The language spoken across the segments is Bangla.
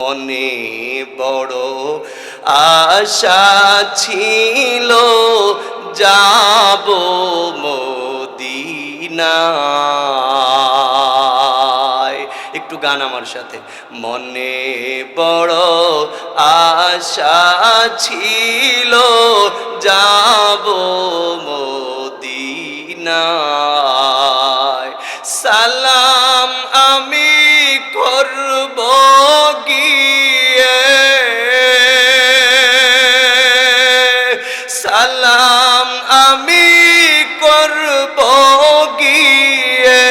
মনে বড় আশা ছিল যাব মদিনায়। একটু গান আমার সাথে। মনে বড় আশা ছিল যাব মদিনায়। সালাম আমি করব গিয়ে, সালাম আমি করব গিয়ে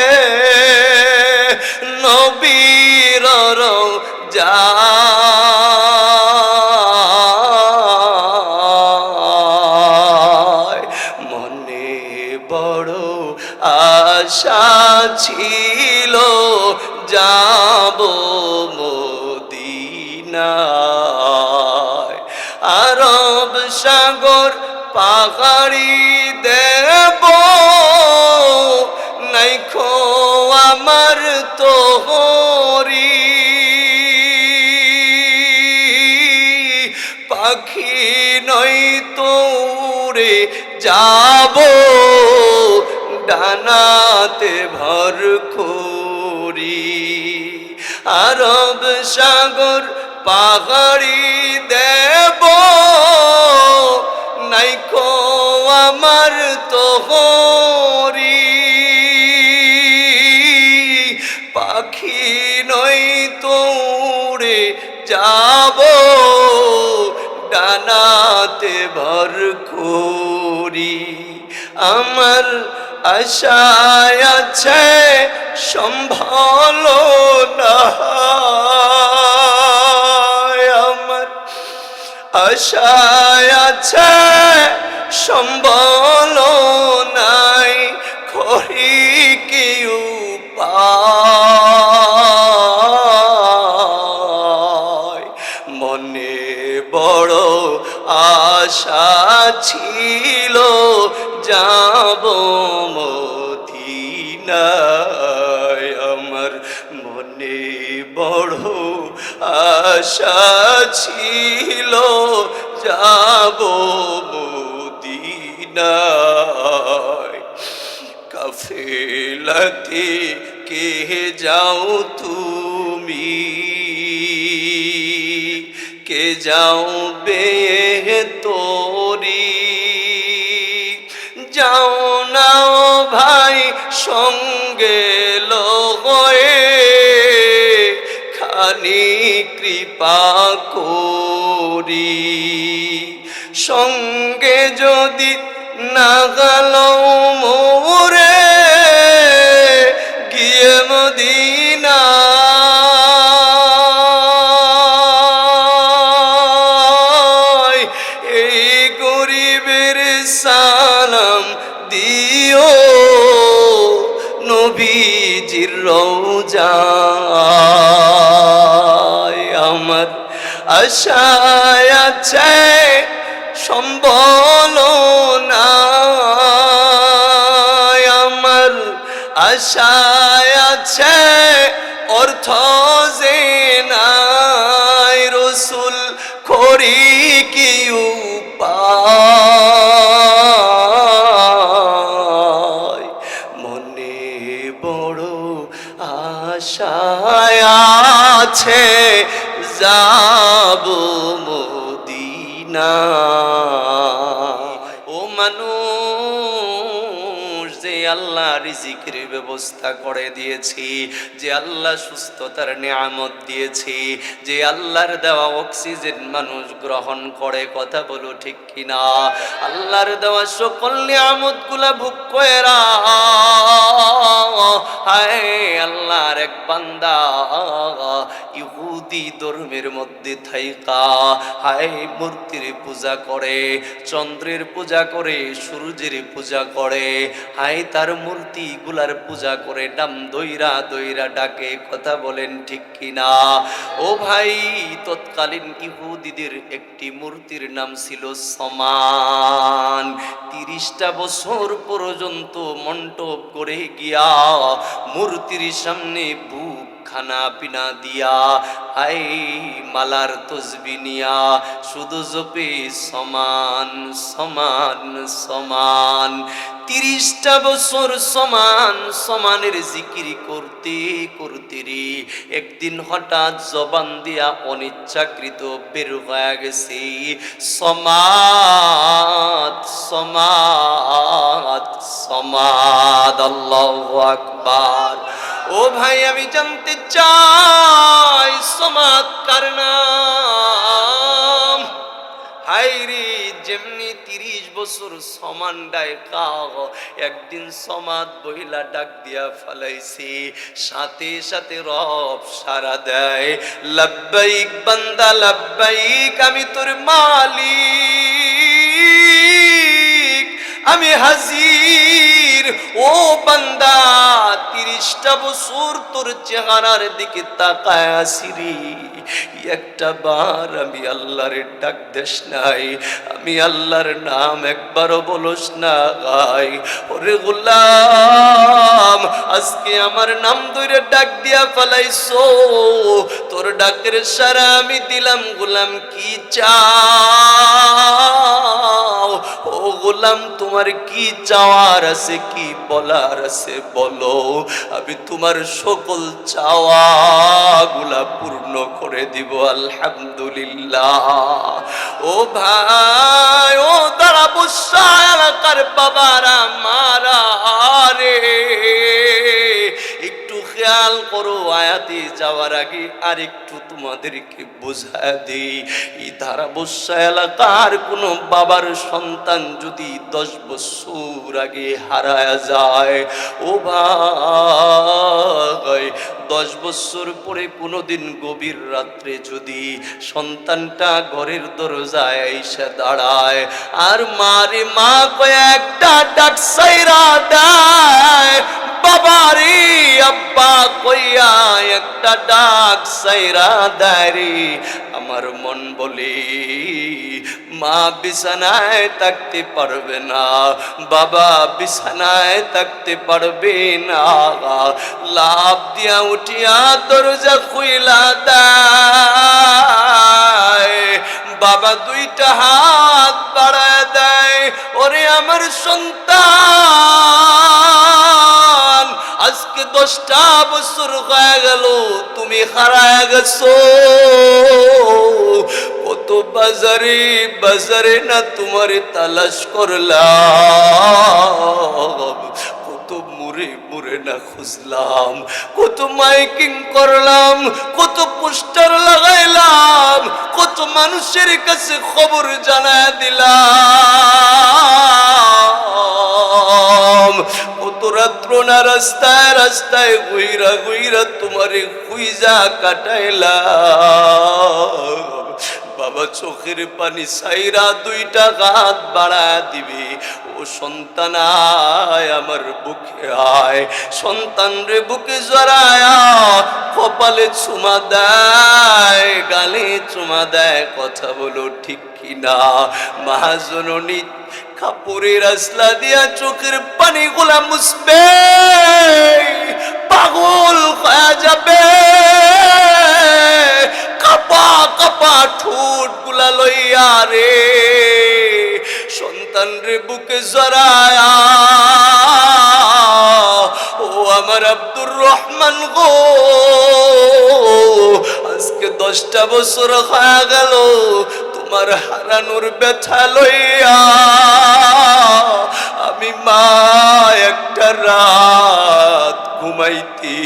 নবীর রওজায়। মনে বড় আশা ছিল যাব মদিনায়। আরব সাগর পাহাড়ি দেব নাইখো আমার তোহরি, পাখি নই তো উড়ে যাব ডানাতে ভর করি। আরব সাগর পাহাড়ি দেব নাইকো আমার তোহরি, পাখি নই তো উড়ে যাব ডানাতে ভর করি। আমার আশায় আছে সম্ভল না, আমার আশায় আছে সম্বল নাই, করি কি উপায়। মনে বড় আশা ছিল যাব মদিনায়। আমার মনে বড় আশা ছিল যাব মদিনায়। কাফেলাতে কে যাও তুমি, কে যাও বে তোরি, যাও না ভাই সঙ্গে লয়ে, খানি কৃপা করি। সঙ্গে যদি না গেল মোরে গিয়ে মদিনা, এই গরিবের সালাম দিও নবীজির রওজায়। আমার আশায় আছে সম্বল নাই, আমার আশায় আছে অর্থ যে নাই, রসুল করি কি উপায়। মনে বড় আশায় আছে যাব মদিনায়। ও মানুষ, যে আল্লাহ রিজিকের ব্যবস্থা করে দিয়েছি, যে আল্লাহ সুস্থতার নিয়ামত দিয়েছি, যে আল্লাহর দেওয়া অক্সিজেন মানুষ গ্রহণ করে, কথা বলো ঠিক কিনা? আল্লাহর দেওয়া সকল নিয়ামত গুলা ভোগ কইরা হায় আল্লাহর এক বান্দা ইহুদি ধর্মের মধ্যে থাইকা হায় মূর্তির পূজা করে, চন্দ্রের পূজা করে, সূর্যের পূজা করে, হায় তার মূর্তি গুলার পূজা করে, নাম দইরা দইরা ডাকে, কথা বলেন ঠিক কিনা? ও ভাই, তৎকালীন ইহুদিদের একটি মূর্তির নাম ছিল সমান। 30টা বছর পর্যন্ত মণ্ডপ করে গিয়া মূর্তির সামনে বুক খানা পিনা দিয়া, হাই মালার তসবি নিয়া শুধু জপে সমান সমান সমান। 30টা বছর সমান সমানের জিকির করতে করতে রে একদিন হঠাৎ জবান দিয়া অনিচ্ছাকৃত বের হয়ে গেছে সমাদ সমাদ সমাদ। আল্লাহু আকবার। ও ভাই আমি জানতে চাই সমাদ কার নাম? হাইরে যেমনি 30 বছর সমান ডাকাও, একদিন সমাদ বহিলা ডাক দিয়া ফালাইছে, সাথে সাথে রব সারা দেয়, লব্বাইক বান্দা লব্বাইক, আমি তোর মালিক, আমি হাজির। ও বান্দা 30টা বছর তোর চেহারার দিকে তাকায় আসিরি, একটা বার আমি আল্লাহর ডাক দেশ নাই, আমি আল্লাহর নাম একবারও বলস না গাই। ওরে গোলাম আজকে আমার নাম ধরে ডাক দিয়া ফেলাইছো, তোর ডাকের সারা আমি দিলাম, গোলাম কি চাও? ও গোলাম তোমার কি চাওয়ার আছে, কি বলার আছে বলো, আমি তোমার সকল চাওয়া গুলা পূর্ণ করে দিব আলহামদুলিল্লাহ। ও ভাই ও তারা বুসা এলাকার বাবারা মারা রে, একটু খেয়াল করো, আয়াতে যাওয়ার আগে আর একটু তোমাদেরকে বোঝা দেই, এই ধারা বস্যা এলাকার কোন বাবার সন্তান যদি 10 বছর আগে হারায় যায়, ও ভাই 10 বছর পরে কোনোদিন গভীর রাত্রে যদি সন্তানটা ঘরের দরজায় এসে দাঁড়ায় আর মারে মা কয়েকটা ডাক সাইরা দেয়, বাবারে আব্বা কইয়া একটা ডাক সাইরা দেয় রে, আমার মন বলে মা বিছানায় থাকতে পারবে না, বাবা বিছানায় থাকতে পারবে না, লাফ দিয়া উঠিয়া দরজা খুইলা দেয়, বাবা 2টা হাত বাড়ায় দেয়, ওরে আমার সন্তান আজকে 10টা বছর হয়ে গেল তুমি হারায় গেছো, কত বাজারে বাজারে না তোমার তালাশ করলাম, কত মুড়ে মুড়ে না খুঁজলাম, কত মাইকিং করলাম, কত পোস্টার লাগাইলাম, কত মানুষের কাছে খবর জানায় দিলাম, কত রাত্র না রাস্তায় রাস্তায় গুইরা গুইরা তোমারে খুঁজা কাটাইলাম, বাবা চোখের পানি সাইরা 2টা হাত বাড়ায় দিবি, ও সন্তান আয় আমার বুকে আয়, সন্তান রে বুকে জড়ায়, কপালে চুমা দেয়, গালে চুমা দেয়, কথা বলো ঠিক কিনা? মহাজননী কাপড়ের আসলা দিয়া চোখের পানি গুলা মুছবে, পাগল হয়ে যাবে, কাপা কাপা ঠোঁট গুলা লইয়া রে সন্তান রে বুকে জড়ায়া, ও আমার আব্দুর রহমান গো, আজকে 10টা বছর হয়ে গেল তোমার হারানোর ব্যথা লইয়া, আমি মা একটা রাত ঘুমাইতে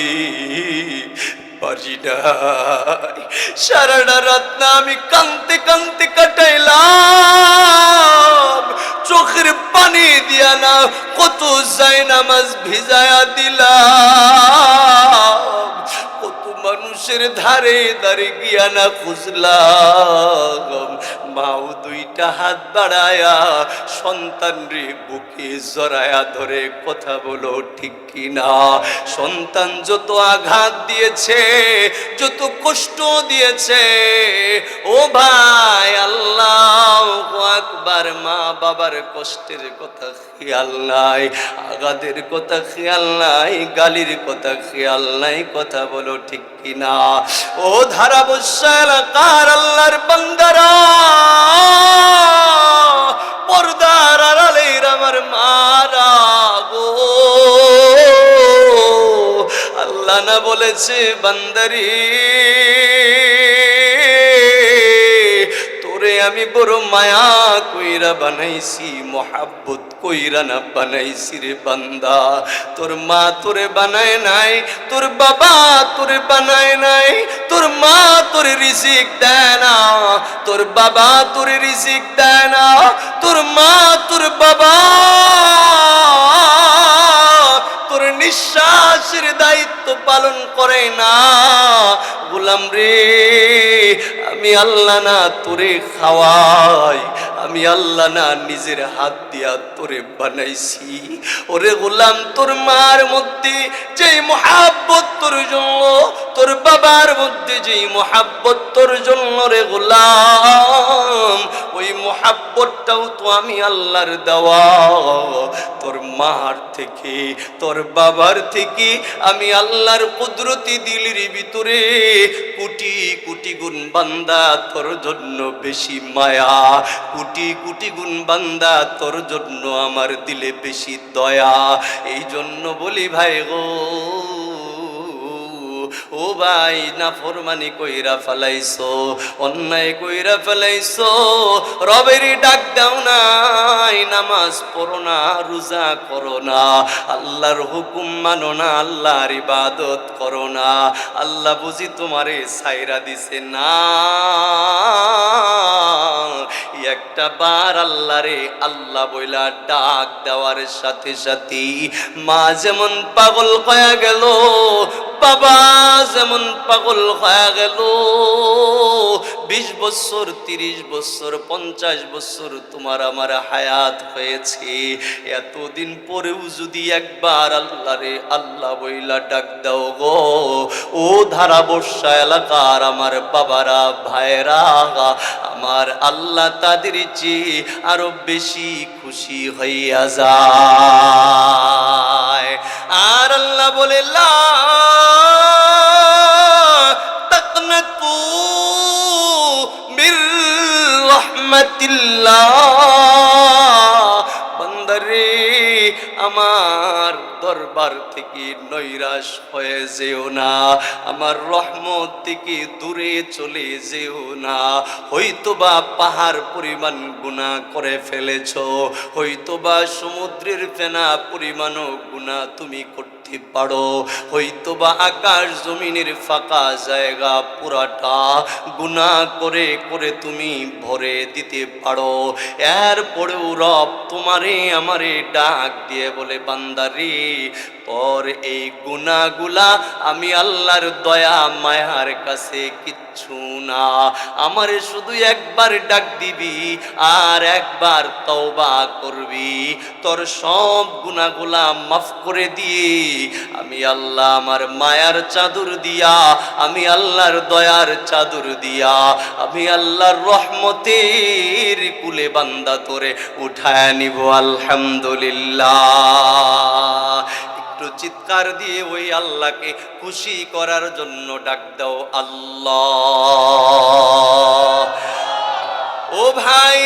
পারি নাই, সারাটা রাত না আমি কাঁদতে কাঁদতে কাটাইলাম, চোখের পানি দিয়া না কত জায়নামাজ ভিজায়া দিলাম, কত মানুষের ধারে ধারে গিয়া না খুঁজলাম, মাও দুইটা হাত বাড়ায়া সন্তান রে বুকে জড়ায়া ধরে কথা বলো ঠিক কিনা? সন্তান যত আঘাত দিয়েছে, যত কষ্ট দিয়েছে, ও ভাই আল্লাহু আকবার, মা বাবার কষ্টের কথা খেয়াল নাই, আঘাতের কথা খেয়াল নাই, গালির কথা খেয়াল নাই, কথা বলো ঠিক কিনা? ও ধারাবস্যা এলাকার আল্লাহর বান্দারা, পর্দার আড়ালের আমার মারা গো, আল্লাহ না বলেছে বান্দারি তোরে আমি বড় মায়া কইরা বানাইছি, মোহাব্বত কইরা না বানাইছি রে বান্দা। তোর মা তোরে বানায় নাই, তোর বাবা তোরে বানায় নাই, তোর মা তোরে রিজিক দেয় না, তোর বাবা তোরে রিজিক দেয় না, তোর মা তোর বাবা তোর নিঃশ্বাসের দায়িত্ব পালন করে না। গোলাম রে, আমি আল্লাহ না তোরে খাওয়াই, আমি আল্লাহ না নিজের হাত দিয়া তোরে বানাইছি। ওরে গোলাম, তোর মার মধ্যে যেই মোহাব্বত তোর জন্য, তোর বাবার মধ্যে যেই মোহাব্বত তোর জন্য রে গোলাম, ওই মোহাব্বতটাও তো আমি আল্লাহর দেওয়া। তোর মার থেকে, তোর বাবার থেকে আমি আল্লাহর কুদরতি দিলের ভিতরে কোটি কোটি গুণ বান্দা তোর জন্য বেশি মায়া, কোটি কোটি গুণ বান্দা তোর জন্য আমার দিলে বেশি দয়া। এই জন্য বলি ভাই গো, ও ভাই, নাফরমানি কইরা ফেলাইছো, অন্যায় কইরা ফেলাইছো, রবের ডাক দাও নাই, নামাজ পড়ো না, রোজা করো না, আল্লাহর হুকুম মানো না, আল্লাহর ইবাদত করো না, আল্লাহ বুঝি তোমারে ছাইরা দিছে না? একটা বার আল্লাহরে আল্লাহ বইলা ডাক দেওয়ার সাথে সাথে মা যেমন পাগল হয়ে গেল, বাবা যেমন পাগল হয়ে গেল। 20 বছর, 30 বছর, 50 বছর তোমার আমার হায়াত হয়েছে, এতদিন পরেও যদি একবার আল্লাহরে আল্লাহ বইলা ডাক দাও গো, ও ধারাবর্ষা এলাকার আমার বাবারা, ভাইরা, আমার আল্লাহ তাদের চেয়ে আরো বেশি খুশি হইয়া যায়। আর আল্লাহ বলে লা তাকনাতু মির রাহমাতিল্লাহ, বান্দারে আমার দরবার থেকে নৈরাশ হয়ে যেও না, আমার রহমত থেকে দূরে চলে যেও না। হয়তোবা পাহাড় পরিমাণ গুনাহ করে ফেলেছো, হয়তোবা সমুদ্রের ফেনা পরিমাণও গুনাহ তুমি করতে পারো, হয়তোবা আকাশ জমিনের ফাঁকা জায়গা পুরাটা গুনাহ করে করে তুমি ভরে দিতে পারো। এরপরেও রব তোমারে আমারে ডাক দিয়ে বলে, বান্দারে তোর এই গুনাহগুলা আমি আল্লাহর দয়া মায়ার কাছে কিচ্ছু না, আমারে শুধু একবার ডাক দিবি আর একবার তওবা করবি, তোর সব গুনাহগুলা মাফ করে দিয়ে আমি আল্লাহ আমার মায়ার চাদর দিয়া, আমি আল্লাহর দয়ার চাদর দিয়া, আমি আল্লাহর রহমতের কুলে বান্দা তোরে উঠায় নিব। আলহামদুলিল্লাহ। একটু চিৎকার দিয়ে ওই আল্লাহকে খুশি করার জন্য ডাক দাও আল্লাহ। ও ভাই,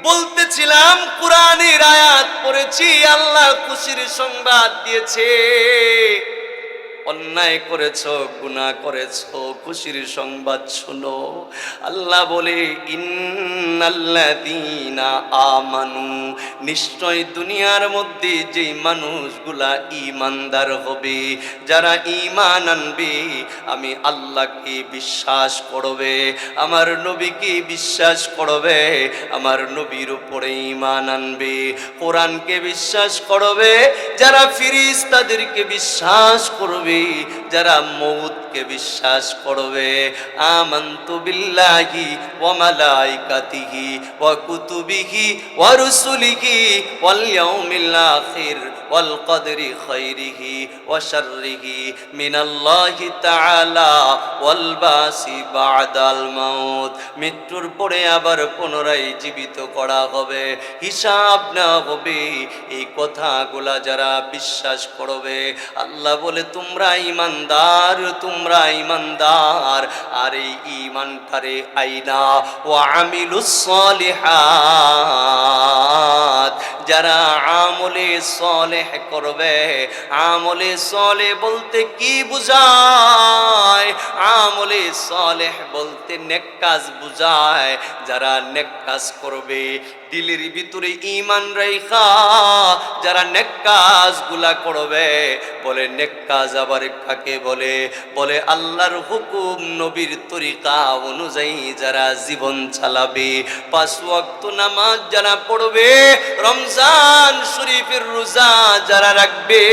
বলতেছিলাম কুরআনের আয়াত পড়েছি, আল্লাহ খুশির সংবাদ দিয়েছে। অন্যায় করেছো, গুনাহ করেছো, খুশির সংবাদ শোনো। আল্লাহ বলে, ইন্নাল্লাযীনা আমানু, নিশ্চয় দুনিয়ার মধ্যে যেই মানুষগুলা ঈমানদার হবে, যারা ঈমান আনবে, আমি আল্লাহকে বিশ্বাস করবে, আমার নবীকে বিশ্বাস করবে, আমার নবীর উপরে ঈমান আনবে, কোরআনকে বিশ্বাস করবে, যারা ফেরেশতাদেরকে বিশ্বাস করবে, যারা মউতকে বিশ্বাস করবে, আমানতু বিল্লাহি ওয়া মালাইকাতিহি ওয়া কুতুবিহি ওয়া রুসুলিহি ওয়াল ইয়াউমিল আখির ওয়াল কদরি খাইরিহি ওয়া শাররিহি মিনাল্লাহি তাআলা ওয়াল বাসি বাদাল মাউত। মৃত্যুর পরে আবার পুনরায় জীবিত করা হবে, হিসাব না হবে, এই কথাগুলা যারা বিশ্বাস করবে, আল্লাহ বলে তোমরা ঈমানদার, তোমরা ঈমানদার। আর এই ঈমানটারে আইনা ওয়া আমিলুস সালিহাত, যারা আমলে সালেহ করবে। আমলে সালেহ বলতে কি বুঝায়? আমলে সালেহ বলতে নেক কাজ বুঝায়। যারা নেক কাজ করবে, দিলের ভিতরে ঈমান রাইখা যারা নেক কাজগুলা করবে, বলে নেক কাজ আবার কাকে বলে? বলে আল্লাহর হুকুম নবীর তরিকা অনুযায়ী যারা জীবন চালাবে, 5 ওয়াক্ত নামাজ যারা পড়বে, রমজান শরীফের রোজা যারা রাখবে,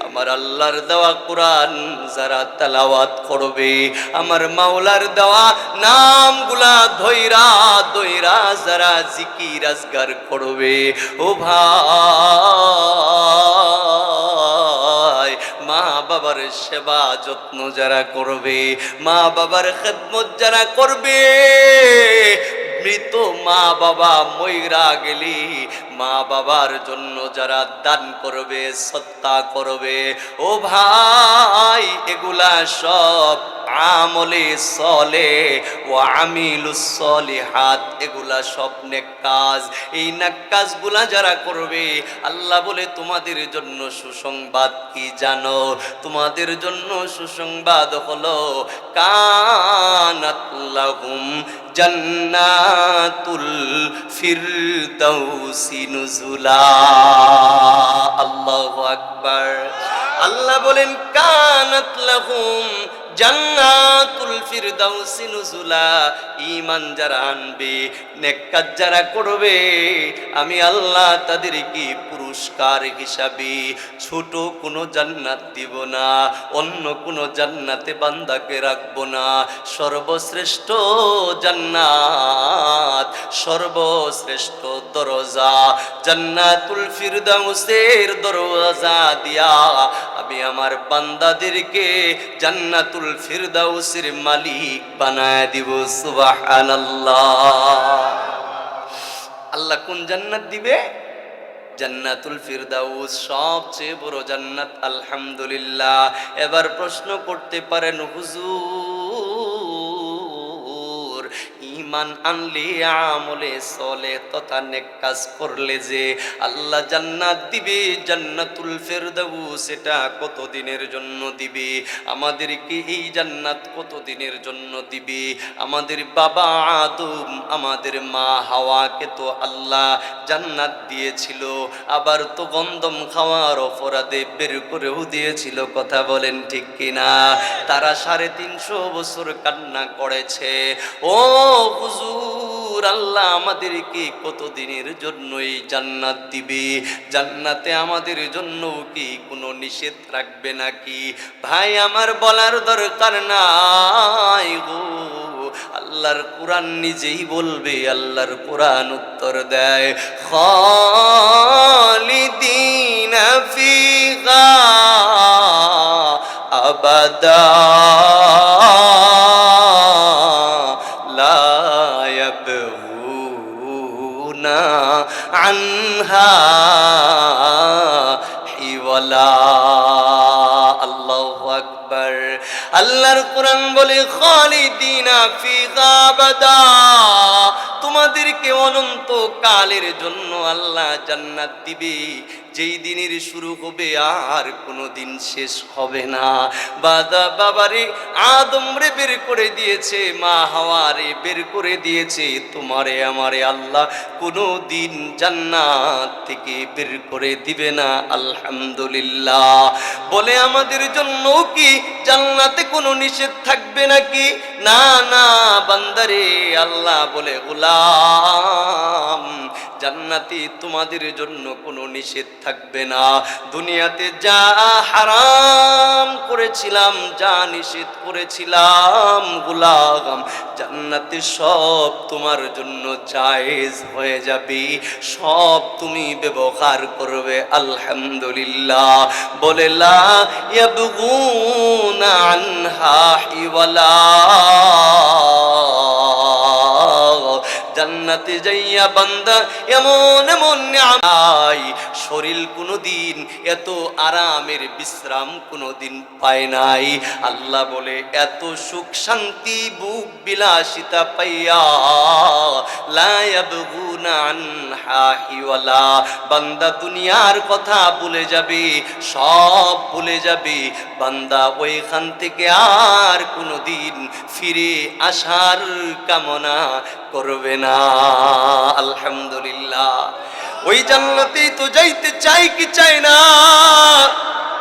আমার আল্লাহর দেওয়া কোরআন যারা তেলাওয়াত করবে, আমার মাওলার দেওয়া নামগুলা ধইরা ধইরা যারা জিকির আজগার করবে, ও ভাই, মা বাবার সেবা যত্ন যারা করবে, মা বাবার খেদমত যারা করবে, মৃত মা বাবা মইরা গেলি মা বাবার জন্য যারা দান করবে, সত্তা করবে, ও ভাই, এগুলা সব আমলে সলে ও আমিলুস সলিহাত, এগুলা সব নেক কাজ। এই নেক কাজগুলা যারা করবে, আল্লাহ বলে তোমাদের জন্য সুসংবাদ কি জানো? তোমাদের জন্য সুসংবাদ হলো কানাত লাহুম জান্নাতুল ফিরদাউসি নুজুলা। আল্লাহু আকবার। আল্লাহ বলেন কানাত লাহুম জান্নাতুল ফিরদাউসি নুজুলা। ঈমান যারা আনবে, নেক কাজ যারা করবে, আমি আল্লাহ তাদেরকে পুরস্কার হিসাবে ছোট কোনো জান্নাত দিব না, অন্য কোনো জান্নাতে বান্দাকে রাখবো না। সর্বশ্রেষ্ঠ জান্নাত, সর্বশ্রেষ্ঠ দরজা জান্নাতুল ফিরদাউসের দরজা দিয়া আমি আমার বান্দাদেরকে জান্নাতুল ফিরদাউসের মালিক বানায় দিব। সুবহানাল্লাহ। আল্লাহ কোন জান্নাত দিবে? জান্নাতুল ফিরদাউস, সবচেয়ে বড় জান্নাত। আলহামদুলিল্লাহ। এবার প্রশ্ন করতে পারেন, হুজুর, ঈমান আনলে, আমলে সলে তথা নেক কাজ করলে যে আল্লাহ জান্নাত দিবে, জান্নাতুল ফিরদাউস, এটা কত দিনের জন্য দিবে? আমাদেরকে এই জান্নাত কত দিনের জন্য দিবে? আমাদের বাবা আদম, আমাদের মা হাওয়াকে তো আল্লাহ জান্নাত দিয়েছিল, আবার তো গন্ধম খাওয়ার অপরাধে বের করেও দিয়েছিল। কথা বলেন ঠিক কিনা? তারা 350 বছর কান্না করেছে, ও হুজুর, আল্লাহ আমাদেরকে কত দিনের জন্য এই জান্নাত দিবে? জান্নাতে আমাদের জন্য কি কোনো নিষেধ রাখবে নাকি? ভাই আমার বলার দরকার নাই গো, আল্লাহর কোরআন নিজেই বলবে। আল্লাহর কোরআন উত্তর দেয়, খালিদিনা ফিহা আবাদা লা ইয়াবগুনা আনহা হিওয়ালা। আল্লাহু আকবার। আল্লাহর কোরআন বলে, খালিদিনা ফিহা আবাদা, তোমাদেরকে অনন্ত কালের জন্য আল্লাহ জান্নাত দিবে, যেই দিনের শুরু হবে আর কোনো দিন শেষ হবে না। বাবারে আদম রে বের করে দিয়েছে, মা হাওয়ারে বের করে দিয়েছে, তোমারে আমারে আল্লাহ কোনো দিন জান্নাত থেকে বের করে দিবে না। আলহামদুলিল্লাহ। বলে আমাদের জন্য কি জান্নাতে কোনো নিষেধ থাকবে নাকি? না না বান্দারে, আল্লাহ বলে গোলাম জান্নাতি তোমাদের জন্য কোনো নিষেধ থাকবে না। দুনিয়াতে যা হারাম করেছিলাম, যা নিষেধ করেছিলাম গোলাম, জান্নাতে সব তোমার জন্য জায়েজ হয়ে যাবে, সব তুমি ব্যবহার করবে। আলহামদুলিল্লাহ বলে লা ইয়াবগুনা আনহা হিওয়ালা। জান্নাতে যাইয়া বান্দা এমন এমন নিয়ামত, শরীর কোনোদিন এত আরামের বিশ্রাম কোনোদিন পায় নাই। আল্লাহ বলে এত সুখ শান্তি বুক বিলাসিতা পাইয়া লা ইয়াবগুনা আনহা হিওয়ালা, বান্দা দুনিয়ার কথা ভুলে যাবে, সব ভুলে যাবে। বান্দা ওইখান থেকে আর কোনোদিন ফিরে আসার কামনা করবে না। আলহামদুলিল্লাহ। ওই জান্নাতেই তো যাইতে চাই কি চাই না?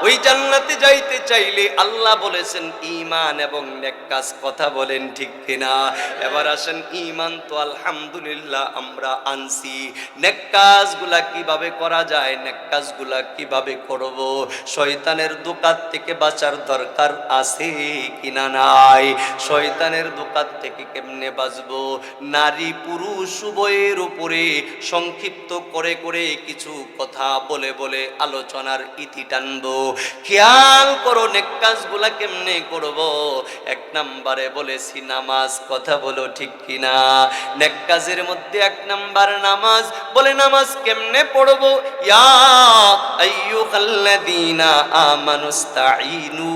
ওই জান্নাতে যাইতে চাইলে আল্লাহ বলেছেন ঈমান এবং নেক কাজ, কথা বলেন ঠিক কিনা? এবার আসেন, ঈমান তো আলহামদুলিল্লাহ আমরা আনছি, নেক কাজগুলা কিভাবে করা যায়, নেক কাজগুলা কিভাবে করব? শয়তানের দোকাত থেকে বাঁচার দরকার আছে কিনা নাই? শয়তানের দোকাত থেকে কেমনে বাঁচবো? নারী পুরুষ উভয়ের উপরে সংক্ষিপ্ত করে করে কিছু কথা বলে বলে আলোচনার ইতি টানবো। খেয়াল করো নেক কাজগুলা কেমনে করব। এক নম্বরে বলেছি নামাজ, কথা বলো ঠিক কিনা? নেক কাজের মধ্যে এক নাম্বার নামাজ। বলে নামাজ কেমনে পড়বো? ইয়া আইয়ুহাল্লাযীনা আমানুস্তাঈনু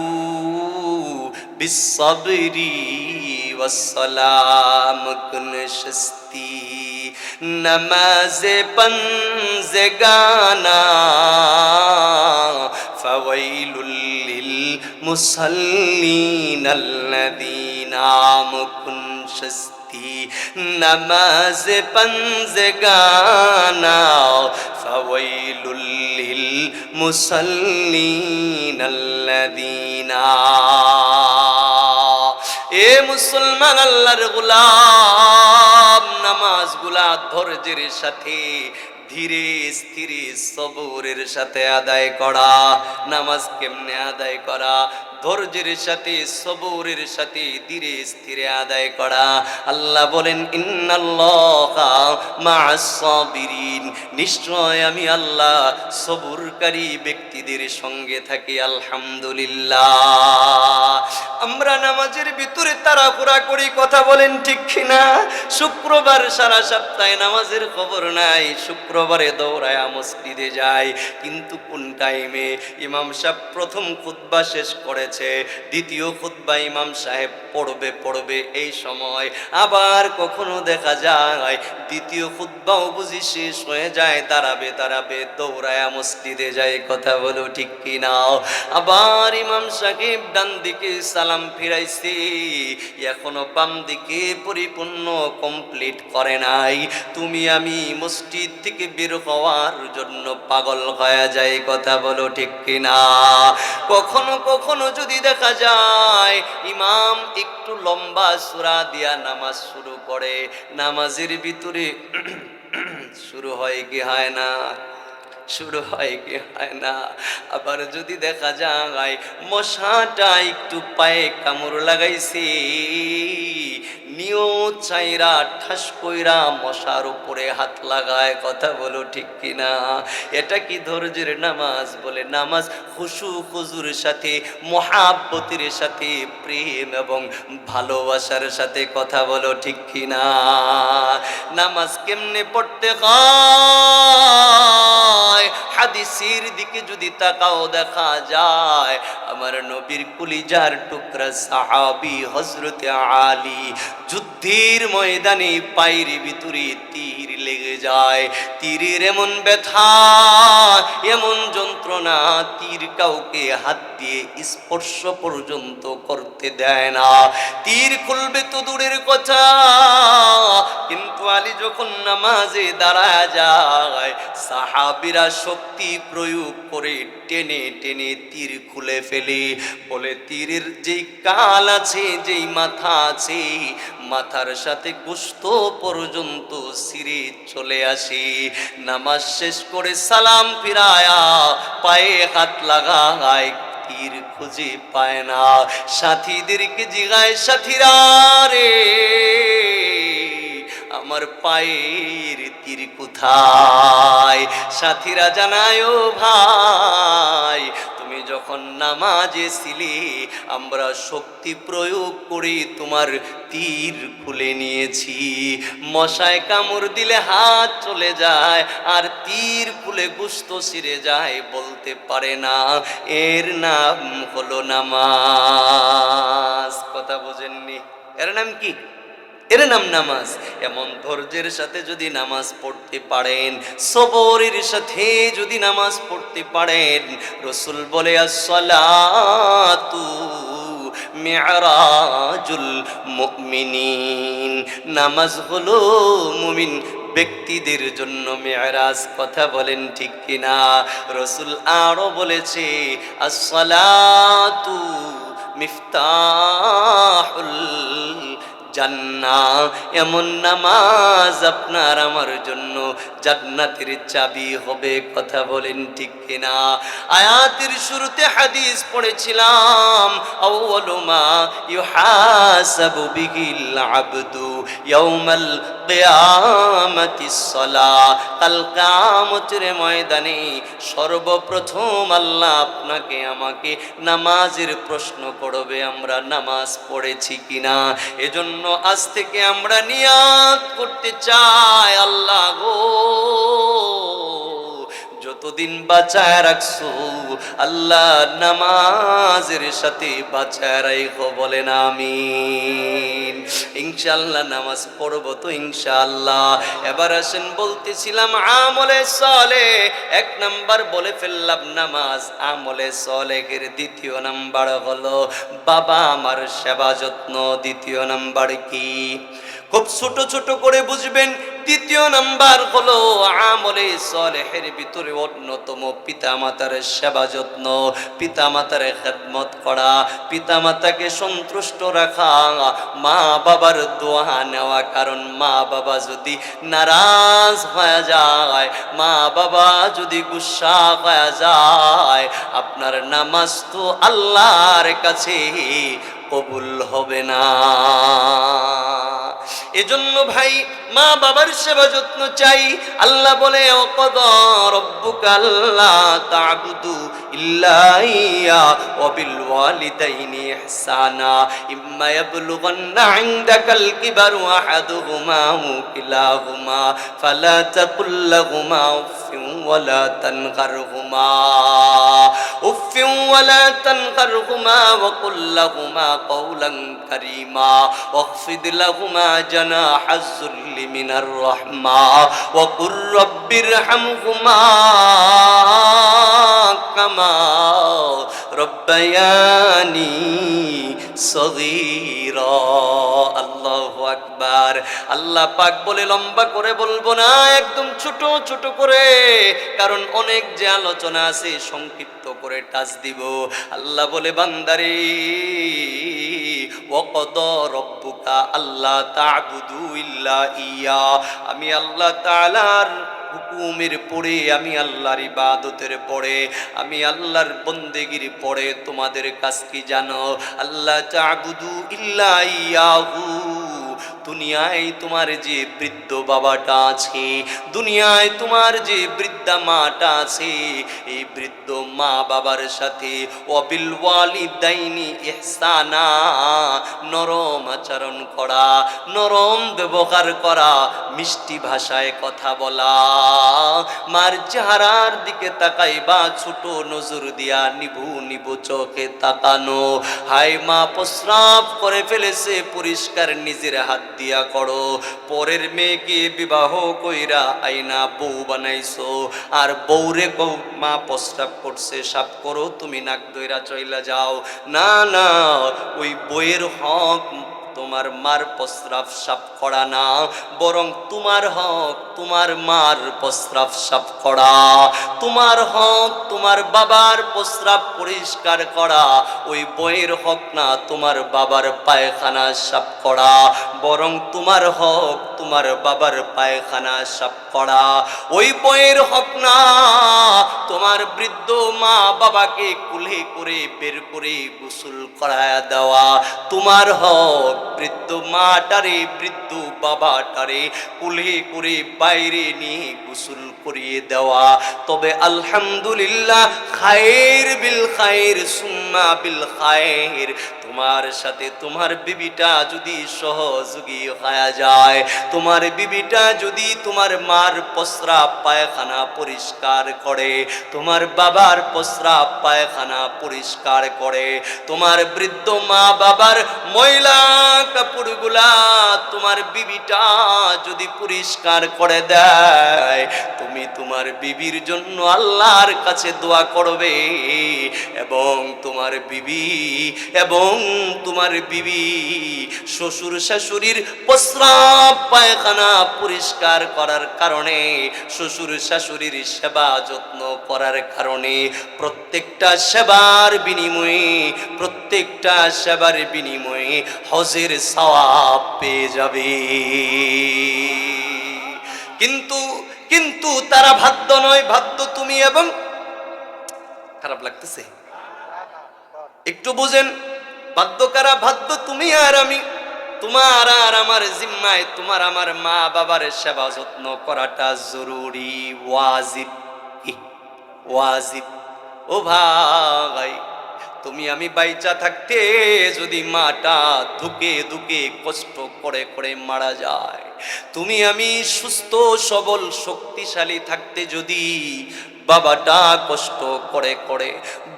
বিস-সাবরি ওয়াস-সালাম কুনশস্তি নমাজে পঞ্জগানা ফাওয়াইলুল লিল মুসাল্লিন আল্লাযীনা কুনশস্তি নমাজে পঞ্জগানা ফাওয়াইলুল লিল মুসাল্লিন আল্লাযীনা। এ মুসলমান আল্লাহর গোলাম, নামাজগুলা ধৈর্যের সাথে ধীরে স্থিরে সবরের সাথে আদায় করা। নামাজ কেমনে আদায় করা? ধৈর্যের সাথে সবরের সাথে ধীরে স্থিরে আদায় করা। আল্লাহ বলেন ইন্নাল্লাহা মা'আস সাবিরিন, নিশ্চয় আমি আল্লাহ সবুরকারী ব্যক্তিদের সঙ্গে থাকি। আলহামদুলিল্লাহ। আমরা নামাজের ভিতরে তাড়াহুড়া করি, কথা বলেন ঠিক কিনা? শুক্রবার সারা সপ্তাহে নামাজের খবর নাই, শুক্রবারে দৌড়ায়া মসজিদে যায়, কিন্তু কোন টাইমে ইমাম সাহেব প্রথম খুতবা শেষ করেছে, দ্বিতীয় খুতবা ইমাম সাহেব পড়বে এই সময়। আবার কখনো দেখা যায় দ্বিতীয় খুতবাও বুঝি শেষ হয়ে যায়, দাঁড়াবে দৌড়ায়া মসজিদে যায়, কথা বলো ঠিক কিনা? আবার ইমাম সাহেব ডান দিকে সালাম ফিরাইছে, এখনো বাম দিকে পরিপূর্ণ কমপ্লিট করে নাই। তুমি আমি মসজিদ থেকে বের হওয়ার জন্য পাগল হয়ে যায়, কথা বলো ঠিক কিনা? কখনো কখনো যদি দেখা যায় ইমাম একটু লম্বা সূরা দিয়া নামাজ শুরু করে, নামাজের ভিতরে শুরু হয় কি হয় না? শুরু হয় কি হয় না? আবার যদি দেখা যায় মশাটা একটু পায়ে কামড় লাগাইছে, নিয়ত চাইরা ঠাস কইরা মশার উপরে হাত লাগায়, কথা বলো ঠিক কিনা? এটা কি ধৈর্যের নামাজ? বলে নামাজ খুশু খুজুর সাথে, মহাব্বতের সাথে, প্রেম এবং ভালোবাসার সাথে, কথা বলো ঠিক কিনা? নামাজ কেমনে পড়তে হয়? হাদিসের দিকে যদি তাকাও দেখা যায় আমার নবীর কলিজার টুকরা সাহাবী হযরতে আলী যুদ্ধের ময়দানে পায়ের ভিতরে তীর লেগে যায়, তীরের এমন ব্যথা, এমন যন্ত্রণা, তীর কাউকে হাত দিয়ে স্পর্শ পর্যন্ত করতে দেয় না। তীর খুলবে তো দূরের কথা, কিন্তু আলী যখন নামাজে দাঁড়ায় যায় সাহাবীরা শক্তি প্রয়োগ করে টেনে টেনে তীর খুলে ফেলে, বলে তীরের যেই কাল আছে, যেই মাথা আছে, মাথার সাথে গোশত পর্যন্ত ছিঁড়ে চলে আসে। নামাজ শেষ করে সালাম ফিরায়া পায়ে হাত লাগায়, তীর খুঁজে পায় না। সাথীদেরকে জিগায়, সাথীরা রে, আমার পায়ের তীর কোথায়? সাথীরা জানায়, ও ভাই, তুমি যখন নামাজে ছিলে আমরা শক্তি প্রয়োগ করে তোমার তীর খুলে নিয়েছি। মশায় কামড় দিলে হাত চলে যায়, আর তীর খুলে গোশত ছিঁড়ে যায়, বলতে পারে না। এর নাম হলো নামাজ। কথা বোঝেননি? এর নাম কি? এর নাম নামাজ। এমন ধৈর্যের সাথে যদি নামাজ পড়তে পারেন, সবরের সাথে যদি নামাজ পড়তে পারেন, রাসূল বলে আসসালাতু মি'রাজুল মুমিনিন, নামাজ হলো মুমিন ব্যক্তিদের জন্য মেরাজ। কথা বলেন ঠিক কিনা? রাসূল আরো বলেছে আসসালাতু মিফতাহুল জান্নাহ, এমন নামাজ আপনার আমার জন্য জান্নাতের চাবি হবে। কথা বলেন ঠিক কিনা? আয়াতের শুরুতে হাদিস পড়েছিলাম, আউয়ালু মা ইউহাসাবু বিহিল আবদু ইয়াউমাল কিয়ামাতিস সালাহ, কাল কিয়ামতের ময়দানে সর্বপ্রথম আল্লাহ আপনাকে আমাকে নামাজের প্রশ্ন করবে, আমরা নামাজ পড়েছি কিনা। এজন্য আজ থেকে আমরা নিয়াত করতে চাই, আল্লাহ গো, যতদিন বাঁচায় রাখছো আল্লাহ নামাজের সাথে বাঁচায় রাখো। বলেন আমিন। ইনশাআল্লাহ নামাজ পড়বো তো ইনশাআল্লাহ। এবার আসেন, বলতেছিলাম আমলে সালেহ, এক নাম্বার বলে ফেললাম নামাজ। আমলে সালেহের দ্বিতীয় নাম্বার হলো বাবা আমার সেবা যত্ন। দ্বিতীয় নাম্বার কি? খুব ছোট ছোট করে বুঝবেন। দ্বিতীয় নাম্বার হলো আমলে সালেহের ভিতরে অন্যতম পিতামাতার সেবা যত্ন, পিতামাতার খেদমত করা, পিতামাতাকে সন্তুষ্ট রাখা, মা বাবার দোয়া নেওয়া। কারণ মা বাবা যদি নারাজ হয়ে যায়, মা বাবা যদি গুসা হয়ে যায়, আপনার নামাজ তো আল্লাহর কাছে কবুল হবে না। এজন্য ভাই মা বাবার সেবা যত্ন চাই। আল্লাহ বলে ওয়াকাদা রাব্বুকা আল্লা তা'বুদু ইল্লা ইয়্যা ওয়া বিল ওয়ালিদাইনি ইহসানা ইম্মা ইয়াবলুগান্না ইনদাকাল কিবারু আহাদুহুমা আও কিলাহুমা ফালা তাকুল লাহুমা উফফিন ওয়ালা তানহারহুমা ওয়ালা তানহারহুমা ওয়া কুল লাহুমা কাওলান কারীমা ওয়াখফিদ লাহুমা জানাহাজ যুল্লি মিনার রাহমা ওয়া কুর রাব্বিরহামহুমা কামা রব্বায়ানি সগীরা। আল্লাহু আকবার। আল্লাহ পাক বলে লম্বা করে বলবো না, একদম ছোট ছোট করে, কারণ অনেক যে আলোচনা আছে সংক্ষিপ্ত করে টাচ দিব। আল্লাহ বলে বান্দারে ওয়াকাদা রাব্বুকা আল্লা তা'বুদু ইল্লা ইয়্যা, আমি আল্লাহ তাআলার হুকুমের পরে, আমি আল্লাহর ইবাদতের পরে, আমি আল্লাহর বন্দেগীর পরে তোমাদের কাজ কি জানো? আল্লাহ তা'বুদু ইল্লা ইয়াহু, দুনিয়ায় তোমার যে বৃদ্ধ বাবাটা আছে, দুনিয়ায় তোমার যে বৃদ্ধা মাটা আছে, এই বৃদ্ধ মা বাবার সাথে ওয়াবিল ওয়ালিদাইনি ইহসানা, নরম আচরণ করা, নরম ব্যবহার করা, মিষ্টি ভাষায় কথা বলা, মার চেহারার দিকে তাকাইবা, ছোট নজর দিয়া নিভু নিভু চোখে তাকানো। হায় মা প্রস্রাব করে ফেলেছে, পরিষ্কার নিজের হাত দিয়া করো। পরের মেয়েকে বিবাহ কইরা আইনা বউ বানাইছো, আর বউরে কও মা প্রস্রাব করছে সাফ করো, তুমি নাক দইরা চইলা যাও। না না, ওই বইয়ের হক তোমার মার প্রস্রাব সাফ করা না, বরং তোমার হক তোমার মার প্রস্রাব সাফ করা, তোমার হক তোমার বাবার প্রস্রাব পরিষ্কার করা। ওই বইয়ের হক না তোমার বাবার পায়খানা সাফ করা, বরং তোমার হক তোমার বাবার পায়খানা সাফ করা। ওই বইয়ের হক না তোমার বৃদ্ধ মা বাবাকে কুলে করে বের করে গোসল করায়া দেওয়া। তোমার হক বৃদ্ধ মাটারে বৃদ্ধ বাবাটারে কুলে করে বাইরে নিয়ে গোসল করিয়ে দেওয়া। তবে আলহামদুলিল্লাহ, খায়ের বিল খায়ের সুম্মা বিল খায়ের, তোমার সাথে তোমার বিবিটা যদি সহযোগী হয়ে যায়, তোমার বিবিটা যদি তোমার মার প্রস্রাব পায়খানা পরিষ্কার করে, তোমার বাবার প্রস্রাব পায়খানা পরিষ্কার করে, তোমার বৃদ্ধ মা বাবার ময়লা কাপড়গুলা তোমার বিবিটা যদি পরিষ্কার করে দেয়, তুমি তোমার বিবির জন্য আল্লাহর কাছে দোয়া করবে, এবং তোমার বিবি শ্বশুর শাশুড়ির প্রস্রাব পায়খানা পরিষ্কার করার কারণে, শ্বশুর শাশুড়ির সেবা যত্ন করার কারণে প্রত্যেকটা সেবার বিনিময়ে হজের সওয়াব পেয়ে যাবে। কিন্তু তারা ভাদ্য নয়, ভাদ্য তুমি এবং খারাপ লাগতেছে একটু বুঝেন, বাধ্য কারা? ভাদ্য তুমি আর আমি। তোমার আর আমার জিম্মায় তোমার আমার মা বাবার সেবা যত্ন করাটা জরুরি, ওয়াজিব। ও ভাই, তুমি আমি বাইচা থাকতে যদি মাটা ধুকে ধুকে কষ্ট করে করে মারা যায়, তুমি আমি সুস্থ সবল শক্তিশালী থাকতে যদি বাবাটা কষ্ট করে করে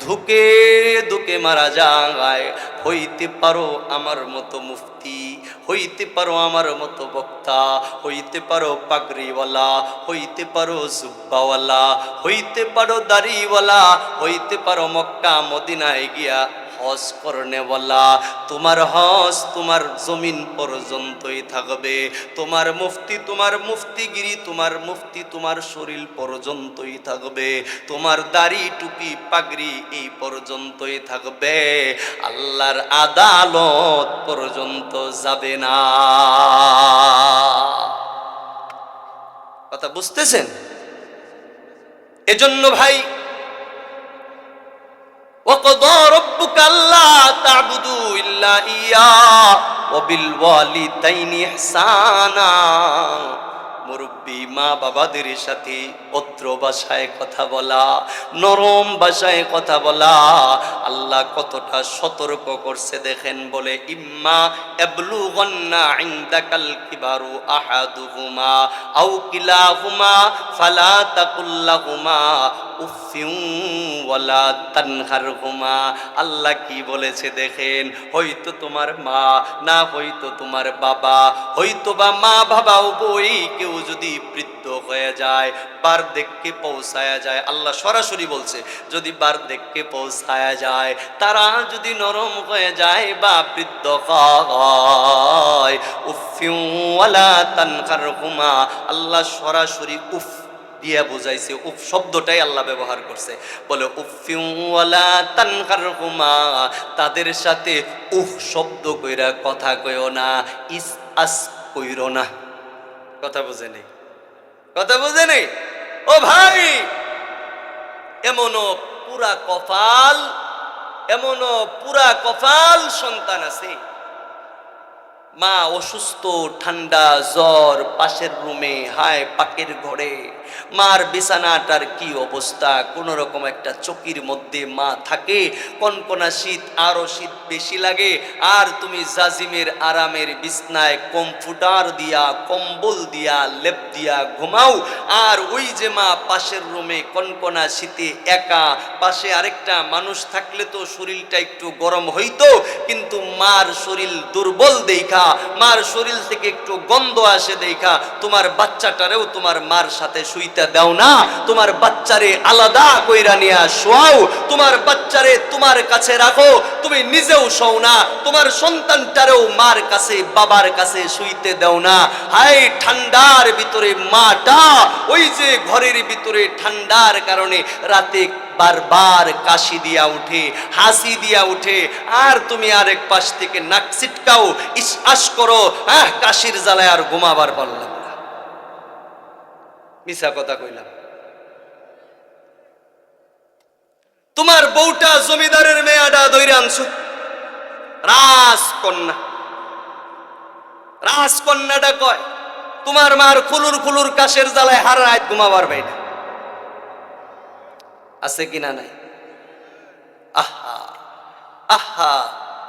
ধুকে ধুকে মারা যায়, হইতে পারো আমার মতো মুফতি, হইতে পারো আমার মতো বক্তা, হইতে পারো পাগড়িওয়ালা, হইতে পারো জুব্বাওয়ালা, হইতে পারো দাড়িওয়ালা, হইতে পারো মক্কা মদিনায় গিয়া হজ করনেওয়ালা, তোমার হজ তোমার জমিন পর্যন্তই থাকবে। তোমার মুফতিগিরি, তোমার মুফতি তোমার শরীর পর্যন্তই থাকবে। তোমার দাড়ি টুপি পাগড়ি এই পর্যন্তই থাকবে, আল্লাহর আদালত পর্যন্ত যাবে না। কথা বুঝতেছেন? এজন্য ভাই, وَقَضَى رَبُّكَ أَلَّا تَعْبُدُوا إِلَّا إِيَّاهُ وَبِالْوَالِدَيْنِ إِحْسَانًا। মুরব্বী মা বাবাদের সাথে ভদ্র ভাষায় কথা বলা, নরম ভাষায় কথা বলা, আল্লাহ কতটা সতর্ক করছে দেখেন। বলে ইম্মা ইয়াবলুগান্না ইনদাকাল কিবারু আহাদুহুমা আও কিলাহুমা ফালা তাকুল্লাহুমা উফিউ ওয়ালা তানহারহুমা। আল্লাহ কি বলেছে দেখেন, হয়তো তোমার মা, না হয়তো তোমার বাবা, হয়তো বা মা বাবা উভয়ই কেউ যদি বৃদ্ধ হয়ে যায়, বার্ধক্যে পৌঁছায়া যায়, আল্লাহ সরাসরি বলছে যদি বার্ধক্যে পৌঁছায়া যায়, তারা যদি নরম হয়ে যায় বা বৃদ্ধ হয়, উফিউ ওয়ালা তানহারহুমা, আল্লাহ সরাসরি উফ দিয়া বুঝাইছে, উফ শব্দটাই আল্লাহ ব্যবহার করছে। বলে উফিউ ওয়ালা তানহারহুমা, তাদের সাথে উফ শব্দ কইরা কথা কইও না, ইস আস কইরো না। কথা বুঝে নেই, কথা বুঝে নেই। ও ভাই, এমনও পুরা কপাল সন্তান আছে, মা অসুস্থ, ঠান্ডা জ্বর, পাশের রুমে, হায় পাকের ঘরে, মার বিছানাটার কি অবস্থা, কোন রকম একটা চকির মধ্যে মা থাকে, কনকনা শীত, আরো শীত বেশি লাগে, আর তুমি জাজিমের আরামের বিছনায় কম্ফুটার দিয়া, কম্বল দিয়া, লেপ দিয়া ঘুমাও, আর ওই যে মা পাশের রুমে কনকনা শীতে একা, পাশে আরেকটা মানুষ থাকলে তো শরীরটা একটু গরম হইতো, কিন্তু মার শরীর দুর্বল দেখা দেখা, মার শরীর থেকে একটু গন্ধ আসে দেখা তোমার বাচ্চাটারেও তোমার মার সাথে শুইতে দাও না, তোমার বাচ্চারে আলাদা কইরা নিয়া শোয়াও, তোমার বাচ্চারে তোমার কাছে রাখো, তুমি নিজেও শোও না, তোমার সন্তানটারেও মার কাছে বাবার কাছে শুইতে দাও না। হাই ঠান্ডার ভিতরে মাটা ওই যে ঘরের ভিতরে ঠান্ডার কারণে রাতে বারবার কাশি দিয়া উঠে, হাসি দিয়া উঠে, আর তুমি আরেক পাশ থেকে নাক ছিটকাও, ইস করো, কাশির জ্বালায় আর ঘুমাবার পারলাম না। মিছা কথা কইলাম? তোমার বউটা জমিদারের মেয়াটা ধইরা আনছো, রাজকন্যা, রাজকন্যাটা কয় তোমার মার খুলুর খুলুর কাশের জ্বালায় হার রাত ঘুমাবার পাই না। আছে কিনা নাই? আহা আহা,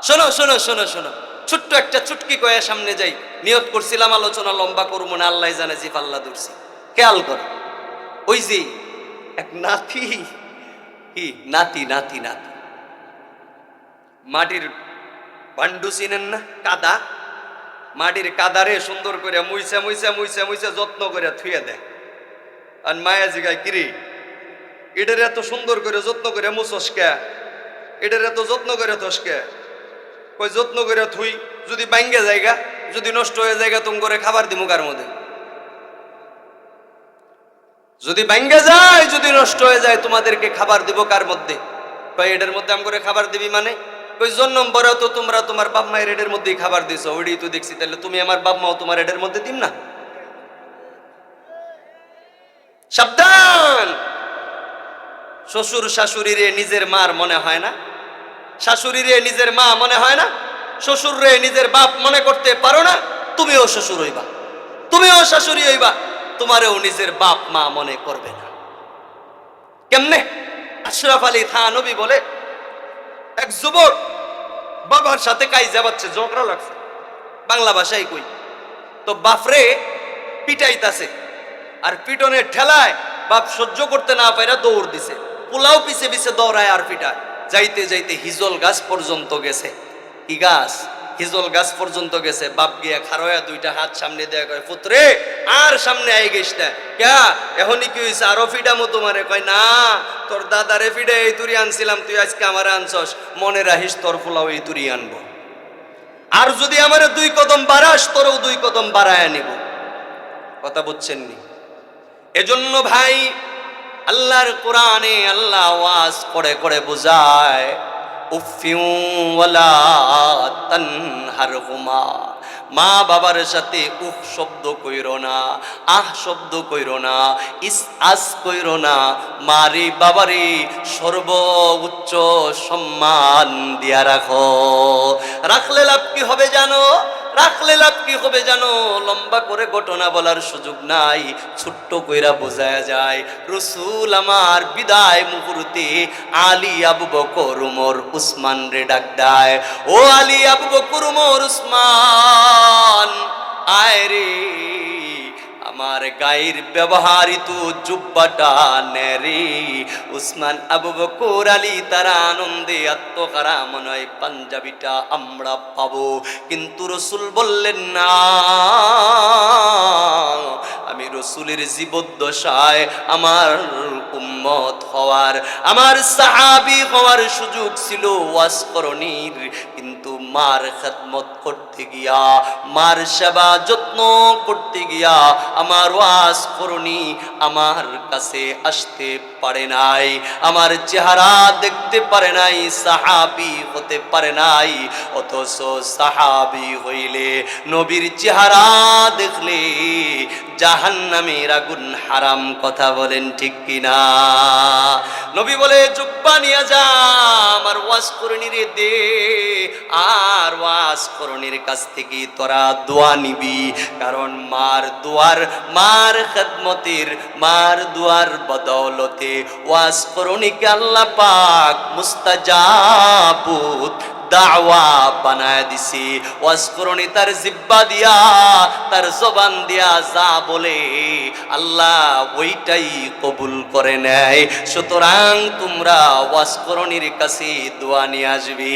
শোনো শোনো শোনো শোনো, ছোট্ট একটা চুটকি কয়ে সামনে যাই। নিয়ত করছিলাম আলোচনা লম্বা করবো না, আল্লাহ জানে জি পাল্লা ধরছি। খেয়াল করো, ওই যে এক নাতি, কি নাতি নাতি নাতি, মাটির ভান্ডু চিনেন না, কাদা, মাটির কাদারে সুন্দর করে মুইসা মুইসা মুইসা মুইসা যত্ন করে থুয়ে দেয়। আর মায়া জিগায় কিরে এটার এত সুন্দর করে যত্ন করে মুসসকে, এটার এত যত্ন করে থসকে, কই যত্ন করে থুই, যদি ভাঙ্গে জায়গা, যদি নষ্ট হয়ে জায়গা তুমি করে খাবার দিমু কার মধ্যে? যদি ভাঙ্গে যায়, যদি নষ্ট হয়ে যায়, তোমাদেরকে খাবার দিব কার মধ্যে? কই এটার মধ্যে আম করে খাবার দিবি মানে? কই জন্মভরে তো তোমরা তোমার বাপ মায়ের এটার মধ্যেই খাবার দিছো, ওইটাই তো দেখছি, তাহলে তুমি আমার বাপ মাও তোমার এটার মধ্যে দিম না? সাবধান! শ্বশুর শাশুড়িরে নিজের মার মনে হয় না, শাশুড়িরে নিজের মা মনে হয় না, শ্বশুর রে নিজের বাপ মনে করতে পারো না, তুমিও শ্বশুর হইবা, তুমিও শাশুড়ি হইবা, তোমারেও নিজের বাপ মা মনে করবে না। কেমনে? আশরাফ আলী থানবী বলে এক যুবক বাবার সাথে কাইজা বাচ্ছে, ঝগড়া লাগছে, বাংলা ভাষায় কই, তো বাপরে পিটাইতাছে, আর পিটনের ঠেলায় বাপ সহ্য করতে না পাইরা দৌড় দিছে, পোলাও পিছে পিছে দৌড়ায় আর পিটায়, যাইতে যাইতে হিজল গাছ পর্যন্ত গেছে। কি গাছ? হিজল গাছ পর্যন্ত গেছে। বাপ গিয়া খারোয়া দুইটা হাত সামনে দেয়া কয়, পুত্রে আর সামনে আই গেছ না, ক্যা এখনই কি হয়েছে, আরো ফিডামো তোমারে? কয় না, তোর দাদারে ফিডে এই তুরি আনছিলাম, তুই আজকে আমার আনছস, মনে রাখিস তোর পোলাও এই তুরি আনবো, আর যদি আমারে 2 কদম বাড়াস তোরও 2 কদম বাড়ায় নিব। কথা বুঝছেননি? এজন্য ভাই আল্লাহর কোরআনে আল্লাহ ওয়াজ করে করে বোঝায়, উফিউ ওয়ালা তানহারহুমা, মা বাবার সাথে উফ শব্দ কইরো না, আহ শব্দ কইরো না, ইস আস কইরো না, মারি বাবারি সর্বোচ্চ সম্মান দিয়া রাখো। রাখলে লাভ কি হবে জানো? রাখলে লাভ কি হবে জানো? লম্বা করে ঘটনা বলার সুযোগ নাই, ছোট্ট কইরা বোঝায়া যায়। রসুল আমার বিদায় মুহূর্তে আলী আবু বকর উমর উসমান রে ডাক দেয়, ও আলী আবু বকর উমর উসমান, আয় রে, আমার গায়ের ব্যবহারিত জুব্বাটা নেরে। উসমান আবু বকর আলী তারা আনন্দে আত্মহারা, মনে হয় পাঞ্জাবিটা আমরা পাবো, কিন্তু রসুল বললেন না, আমি রসুলের জীবদ্দশায় আমার উম্মত হওয়ার, আমার সাহাবী হওয়ার সুযোগ ছিল ওয়াজ করণীর, কিন্তু মার খেদমত করতে গিয়া, মার সেবা যত্ন করতে গিয়া আমার ওয়াজ করণী আমার কাছে আসতে পারে নাই, আমার চেহারা দেখতে পারে নাই, সাহাবী হতে পারে নাই। অথচ সাহাবী হইলে নবীর চেহারা দেখলে জাহান্নামের আগুন হারাম। কথা বলেন ঠিক কিনা? নবী বলে, জুব্বা নিয়ে যা, আমার ওয়াজ করণীরে দে, আর ওয়াজ করণীর কাছ থেকে তোরা দোয়া নিবি, কারণ মার দোয়ার, মার খেদমতের, মার দোয়ার বদৌলতে ওয়াজ করণীকে আল্লাহ পাক মুস্তাজাবুত দাওয়া বানায় দিছি। ওয়াজ করণী তার জিব্বা দিয়া, তার জবান দিয়া যা বলে আল্লাহ ওইটাই কবুল করে নেয়। সুতরাং তোমরা ওয়াজ করণীর কাছে দোয়া নিয়ে আসবি।